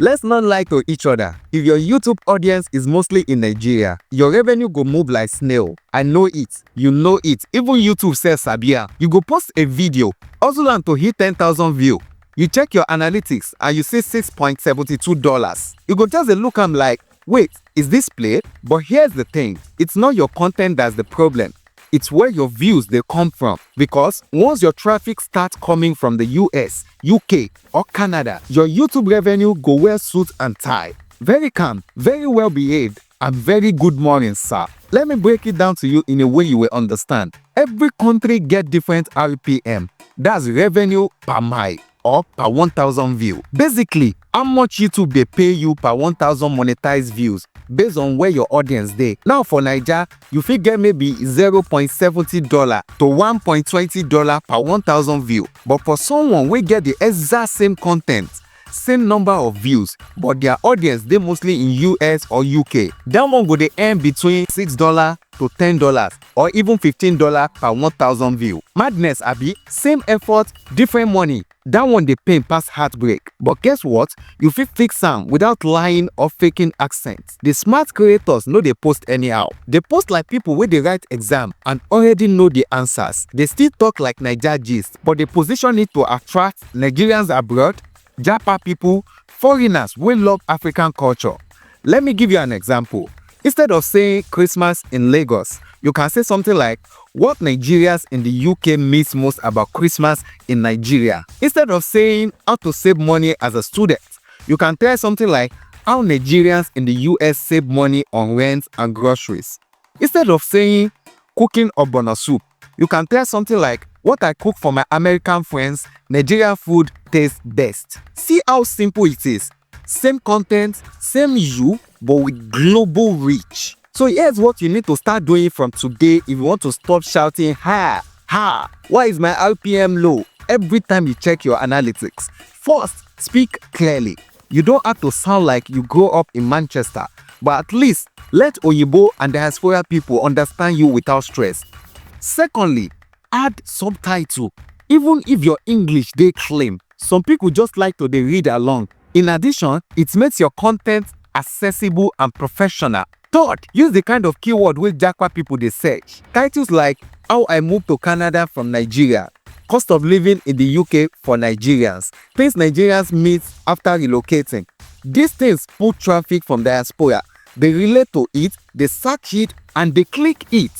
Let's not lie to each other. If your YouTube audience is mostly in Nigeria, your revenue go move like snail. I know it. You know it. Even YouTube says Sabia. You go post a video, hustle am to hit 10,000 views. You check your analytics and you see $6.72. You go just look am like, wait, is this played? But here's the thing. It's not your content that's the problem. It's where your views they come from, because once your traffic starts coming from the US, UK or Canada, your YouTube revenue go wear suit and tie. Very calm, very well behaved, and very good morning, sir. Let me break it down to you in a way you will understand. Every country get different RPM. That's revenue per mile or per 1,000 views. Basically, how much YouTube they pay you per 1,000 monetized views based on where your audience dey. Now for Naija, you fit get maybe $0.70 to $1.20 per 1,000 views. But for someone wey get the exact same content, same number of views, but their audience dey mostly in US or UK, that one go dey earn between $6 to $10 or even $15 per 1,000 views. Madness, abi? Same effort, different money. That one dey pain pass heartbreak. But guess what? You fit fix am without lying or faking accents. The smart creators no dey post anyhow. They post like people wey dey write exam and already know the answers. They still talk like Naija gist, but they position it to attract Nigerians abroad, Japa people, foreigners wey love African culture. Let me give you an example. Instead of saying Christmas in Lagos, you can say something like, what Nigerians in the UK miss most about Christmas in Nigeria. Instead of saying how to save money as a student, you can try something like how Nigerians in the US save money on rent and groceries. Instead of saying cooking ogbono soup, you can try something like what I cook for my American friends, Nigerian food tastes best. See how simple it is. Same content, same you, but with global reach. So here's what you need to start doing from today if you want to stop shouting, ha, ha, why is my RPM low? Every time you check your analytics. First, speak clearly. You don't have to sound like you grew up in Manchester, but at least let Oyibo and diaspora people understand you without stress. Secondly, add subtitle. Even if your English they claim, some people just like to they read along. In addition, it makes your content accessible and professional. Third, use the kind of keyword which Japa people they search. Titles like how I moved to Canada from Nigeria, cost of living in the UK for Nigerians, things Nigerians meet after relocating. These things pull traffic from diaspora. They relate to it, they search it, and they click it.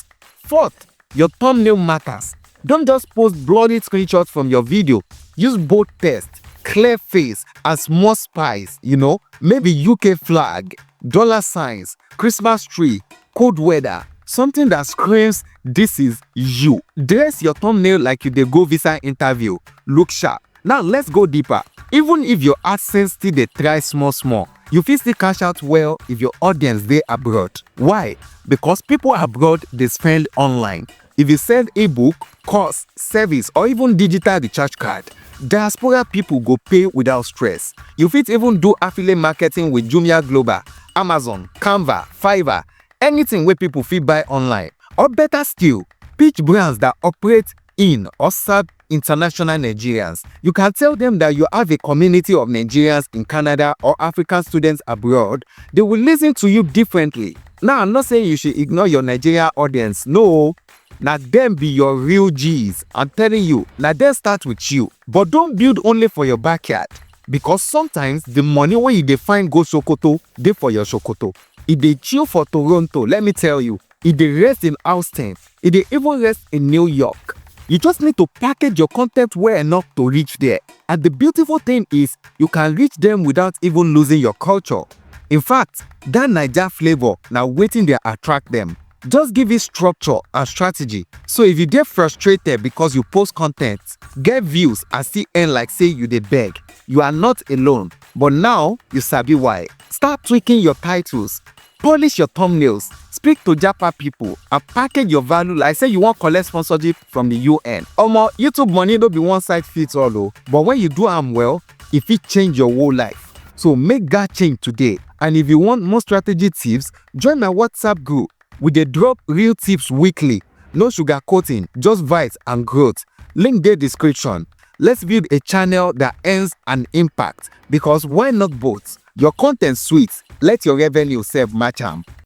Fourth, your thumbnail matters. Don't just post bloody screenshots from your video. Use bold text, clear face, and small spice, maybe UK flag, dollar signs, Christmas tree, cold weather, something that screams, this is you. Dress your thumbnail like you dey go visa interview. Look sharp. Now let's go deeper. Even if your AdSense still dey try small, you fit still cash out well if your audience dey abroad. Why? Because people abroad dey spend online. If you send ebook, course, service, or even digital recharge card, diaspora people go pay without stress. You fit even do affiliate marketing with Jumia Global, Amazon, Canva, Fiverr, anything where people fit buy online. Or better still, pitch brands that operate in or serve international Nigerians. You can tell them that you have a community of Nigerians in Canada or African students abroad. They will listen to you differently. Now, I'm not saying you should ignore your Nigeria audience. No. Now them be your real G's. I'm telling you, now them start with you. But don't build only for your backyard. Because sometimes the money when you find go Sokoto, they for your Sokoto. If they chill for Toronto, let me tell you, if they rest in Austin, if they even rest in New York, you just need to package your content well enough to reach there. And the beautiful thing is, you can reach them without even losing your culture. In fact, that Naija flavor, now waiting there attract them. Just give it structure and strategy. So if you get frustrated because you post content, get views and still earn like say you dey beg, you are not alone. But now you sabi why. Start tweaking your titles, polish your thumbnails, speak to Japa people, and package your value like say you want collect sponsorship from the UN. YouTube money don't be one size fits all though. But when you do am well, it fit change your whole life. So make that change today. And if you want more strategy tips, join my WhatsApp group. We dey drop real tips weekly. No sugar coating, just vibes and growth. Link the description. Let's build a channel that earns an impact. Because why not both? Your content sweet, let your revenue sef match am.